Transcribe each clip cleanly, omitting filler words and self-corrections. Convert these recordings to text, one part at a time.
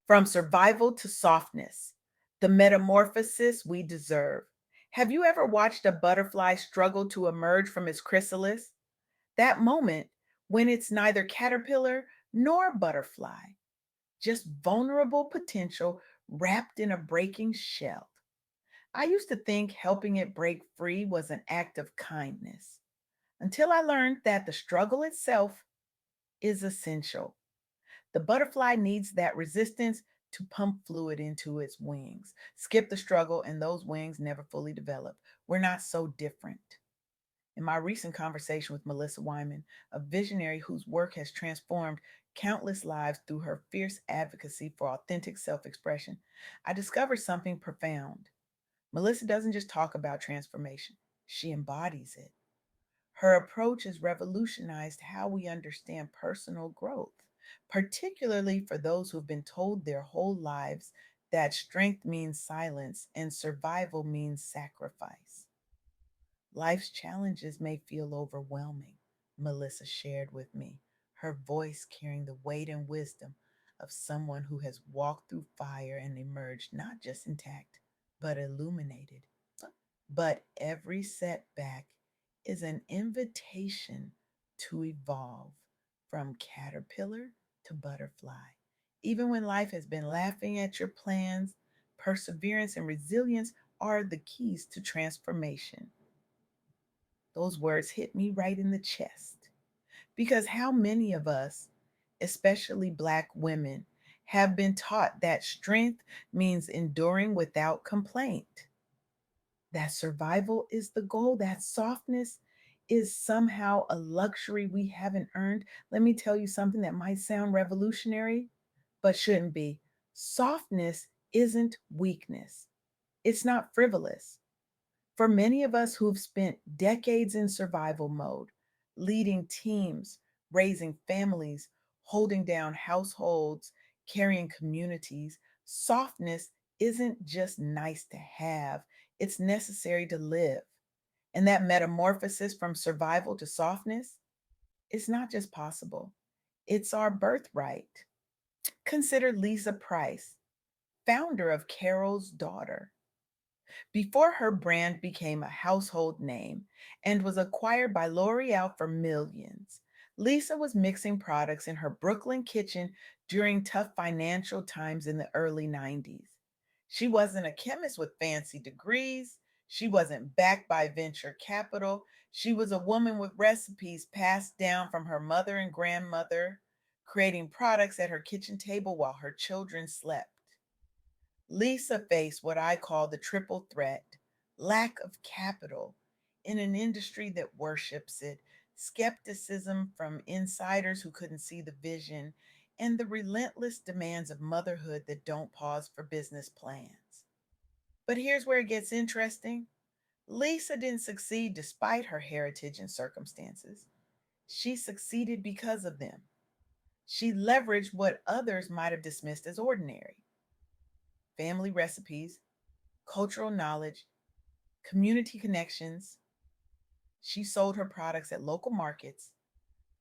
From survival to softness, the metamorphosis we deserve. Have you ever watched a butterfly struggle to emerge from its chrysalis? That moment when it's neither caterpillar nor butterfly, just vulnerable potential wrapped in a breaking shell. I used to think helping it break free was an act of kindness until I learned that the struggle itself is essential. The butterfly needs that resistance to pump fluid into its wings. Skip the struggle, and those wings never fully develop. We're not so different. In my recent conversation with Melissa Weinman, a visionary whose work has transformed countless lives through her fierce advocacy for authentic self expression, I discovered something profound. Melissa doesn't just talk about transformation, she embodies it. Her approach has revolutionized how we understand personal growth, particularly for those who've been told their whole lives that strength means silence and survival means sacrifice. Life's challenges may feel overwhelming, Melissa shared with me, her voice carrying the weight and wisdom of someone who has walked through fire and emerged not just intact, but illuminated. But every setback is an invitation to evolve from caterpillar to butterfly. Even when life has been laughing at your plans, perseverance and resilience are the keys to transformation. Those words hit me right in the chest. Because how many of us, especially Black women, have been taught that strength means enduring without complaint? That survival is the goal, that softness is somehow a luxury we haven't earned. Let me tell you something that might sound revolutionary, but shouldn't be. Softness isn't weakness, it's not frivolous. For many of us who've spent decades in survival mode, leading teams, raising families, holding down households, carrying communities, softness isn't just nice to have, it's necessary to live. And that metamorphosis from survival to softness is not just possible, it's our birthright. Consider Lisa Price, founder of Carol's Daughter. Before her brand became a household name and was acquired by L'Oreal for millions, Lisa was mixing products in her Brooklyn kitchen during tough financial times in the early 90s. She wasn't a chemist with fancy degrees. She wasn't backed by venture capital. She was a woman with recipes passed down from her mother and grandmother, creating products at her kitchen table while her children slept. Lisa faced what I call the triple threat: lack of capital in an industry that worships it, skepticism from insiders who couldn't see the vision, and the relentless demands of motherhood that don't pause for business plans. But here's where it gets interesting: Lisa didn't succeed despite her heritage and circumstances. She succeeded because of them. She leveraged what others might have dismissed as ordinary: family recipes, cultural knowledge, community connections. She sold her products at local markets,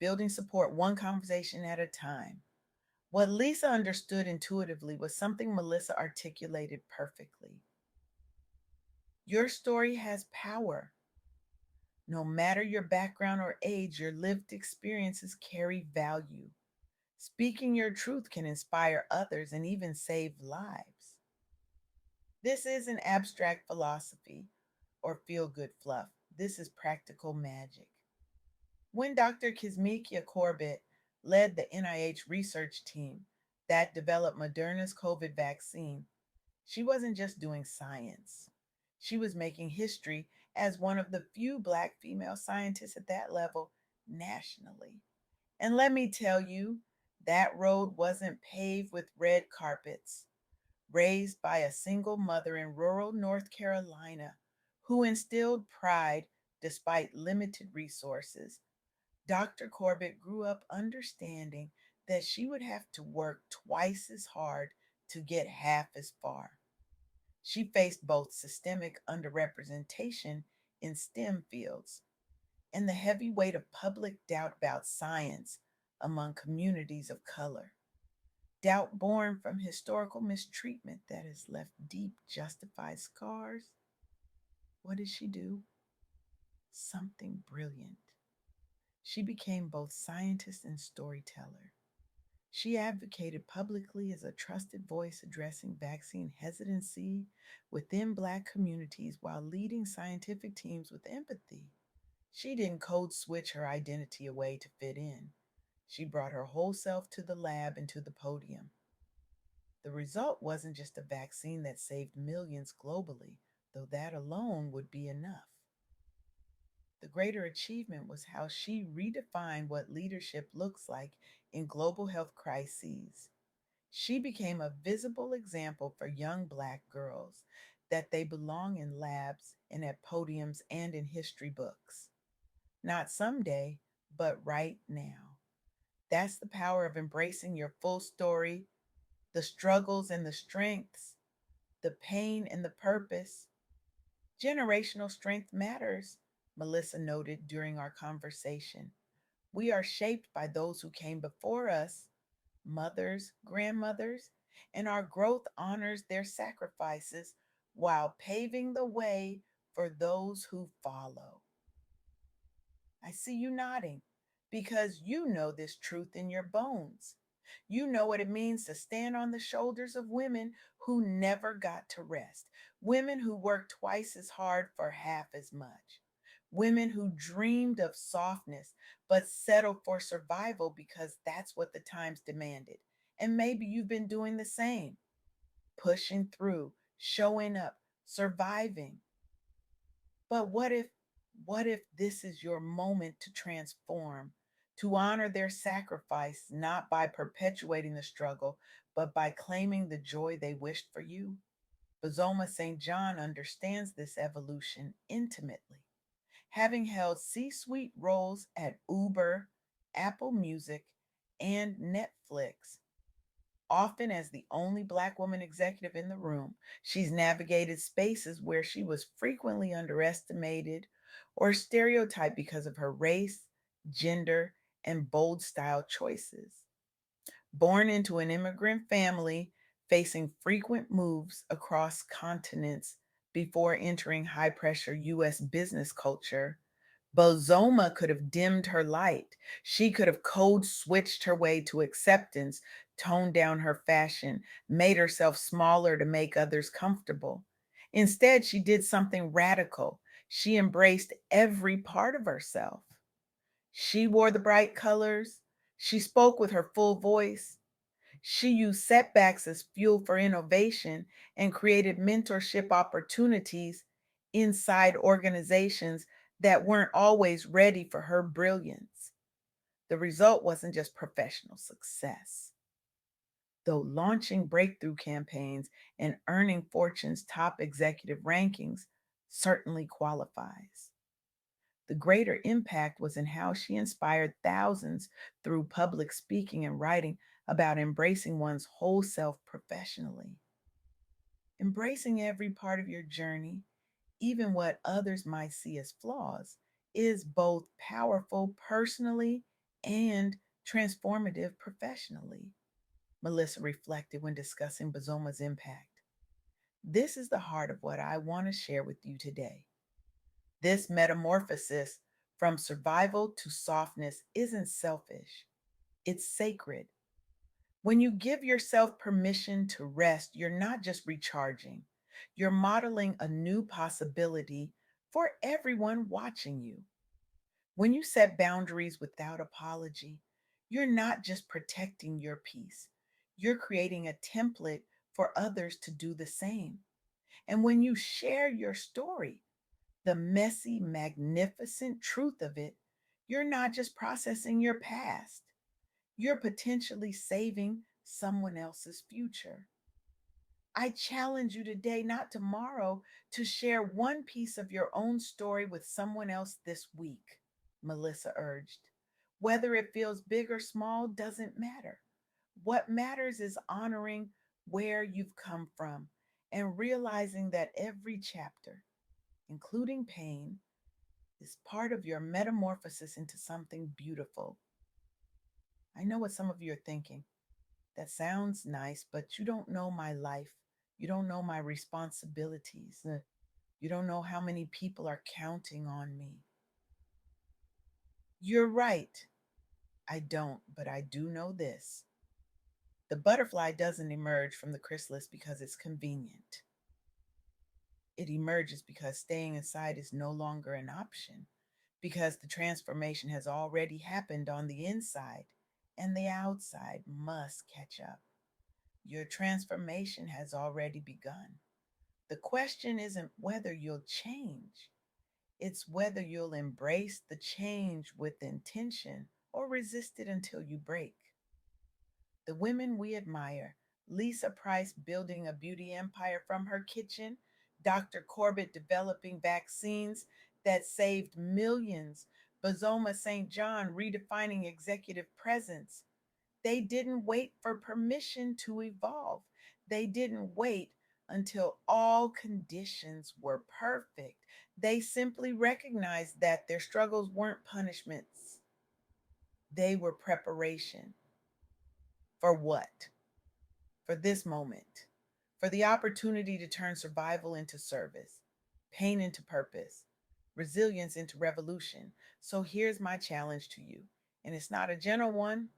building support one conversation at a time. What Lisa understood intuitively was something Melissa articulated perfectly. Your story has power. No matter your background or age, your lived experiences carry value. Speaking your truth can inspire others and even save lives. This isn't abstract philosophy or feel good fluff. This is practical magic. When Dr. Kizzmekia Corbett led the NIH research team that developed Moderna's COVID vaccine, she wasn't just doing science. She was making history as one of the few Black female scientists at that level nationally. And let me tell you, that road wasn't paved with red carpets. Raised by a single mother in rural North Carolina who instilled pride despite limited resources, Dr. Corbett grew up understanding that she would have to work twice as hard to get half as far. She faced both systemic underrepresentation in STEM fields and the heavy weight of public doubt about science among communities of color. Doubt born from historical mistreatment that has left deep, justified scars. What did she do? Something brilliant. She became both scientist and storyteller. She advocated publicly as a trusted voice addressing vaccine hesitancy within Black communities while leading scientific teams with empathy. She didn't code switch her identity away to fit in. She brought her whole self to the lab and to the podium. The result wasn't just a vaccine that saved millions globally, though that alone would be enough. The greater achievement was how she redefined what leadership looks like in global health crises. She became a visible example for young Black girls that they belong in labs and at podiums and in history books. Not someday, but right now. That's the power of embracing your full story, the struggles and the strengths, the pain and the purpose. Generational strength matters, Melissa noted during our conversation. We are shaped by those who came before us, mothers, grandmothers, and our growth honors their sacrifices while paving the way for those who follow. I see you nodding because you know this truth in your bones. You know what it means to stand on the shoulders of women who never got to rest, women who worked twice as hard for half as much, women who dreamed of softness but settled for survival because that's what the times demanded. And maybe you've been doing the same, pushing through, showing up, surviving. But what if this is your moment to transform, to honor their sacrifice not by perpetuating the struggle, but by claiming the joy they wished for you? Bazoma St. John understands this evolution intimately, having held C-suite roles at Uber, Apple Music, and Netflix. Often as the only Black woman executive in the room, she's navigated spaces where she was frequently underestimated or stereotyped because of her race, gender, and bold style choices. Born into an immigrant family, facing frequent moves across continents before entering high pressure US business culture, Bozoma could have dimmed her light. She could have code switched her way to acceptance, toned down her fashion, made herself smaller to make others comfortable. Instead, she did something radical. She embraced every part of herself. She wore the bright colors. She spoke with her full voice. She used setbacks as fuel for innovation and created mentorship opportunities inside organizations that weren't always ready for her brilliance. The result wasn't just professional success, though launching breakthrough campaigns and earning Fortune's top executive rankings certainly qualifies. The greater impact was in how she inspired thousands through public speaking and writing about embracing one's whole self professionally. Embracing every part of your journey, even what others might see as flaws, is both powerful personally and transformative professionally, Melissa reflected when discussing Bazoma's impact. This is the heart of what I want to share with you today. This metamorphosis from survival to softness isn't selfish, it's sacred. When you give yourself permission to rest, you're not just recharging, you're modeling a new possibility for everyone watching you. When you set boundaries without apology, you're not just protecting your peace, you're creating a template for others to do the same. And when you share your story, the messy, magnificent truth of it, you're not just processing your past, you're potentially saving someone else's future. I challenge you today, not tomorrow, to share one piece of your own story with someone else this week, Melissa urged. Whether it feels big or small doesn't matter. What matters is honoring where you've come from and realizing that every chapter, including pain, is part of your metamorphosis into something beautiful. I know what some of you are thinking. That sounds nice, but you don't know my life. You don't know my responsibilities. You don't know how many people are counting on me. You're right. I don't, but I do know this. The butterfly doesn't emerge from the chrysalis because it's convenient. It emerges because staying inside is no longer an option, because the transformation has already happened on the inside and the outside must catch up. Your transformation has already begun. The question isn't whether you'll change, it's whether you'll embrace the change with intention or resist it until you break. The women we admire, Lisa Price building a beauty empire from her kitchen, Dr. Corbett developing vaccines that saved millions, Bazoma St. John redefining executive presence. They didn't wait for permission to evolve. They didn't wait until all conditions were perfect. They simply recognized that their struggles weren't punishments, they were preparation. For what? For this moment, for the opportunity to turn survival into service, pain into purpose, resilience into revolution. So here's my challenge to you, and it's not a gentle one.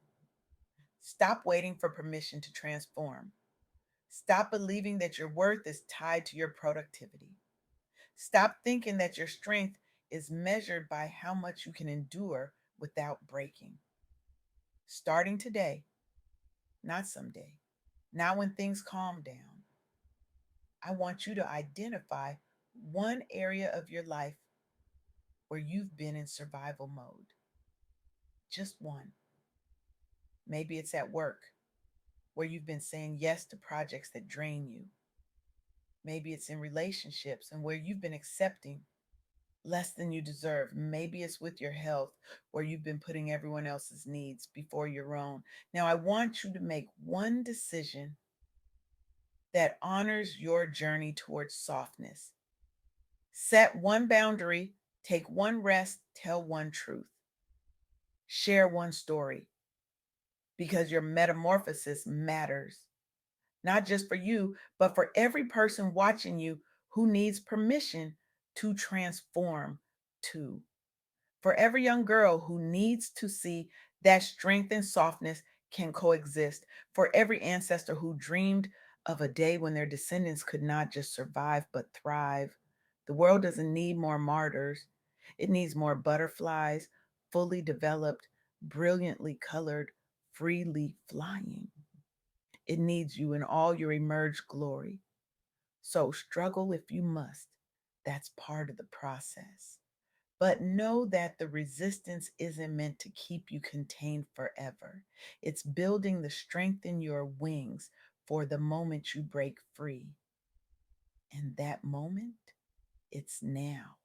Stop waiting for permission to transform. Stop believing that your worth is tied to your productivity. Stop thinking that your strength is measured by how much you can endure without breaking. Starting today, not someday, not when things calm down, I want you to identify one area of your life where you've been in survival mode. Just one. Maybe it's at work, where you've been saying yes to projects that drain you. Maybe it's in relationships and where you've been accepting less than you deserve. Maybe it's with your health, where you've been putting everyone else's needs before your own. Now, I want you to make one decision that honors your journey towards softness. Set one boundary, take one rest, tell one truth, share one story, because your metamorphosis matters, not just for you, but for every person watching you who needs permission to transform too. For every young girl who needs to see that strength and softness can coexist. For every ancestor who dreamed of a day when their descendants could not just survive but thrive. The world doesn't need more martyrs, it needs more butterflies, fully developed, brilliantly colored, freely flying. It needs you in all your emerged glory. So struggle if you must. That's part of the process. But know that the resistance isn't meant to keep you contained forever. It's building the strength in your wings for the moment you break free. And that moment, it's now.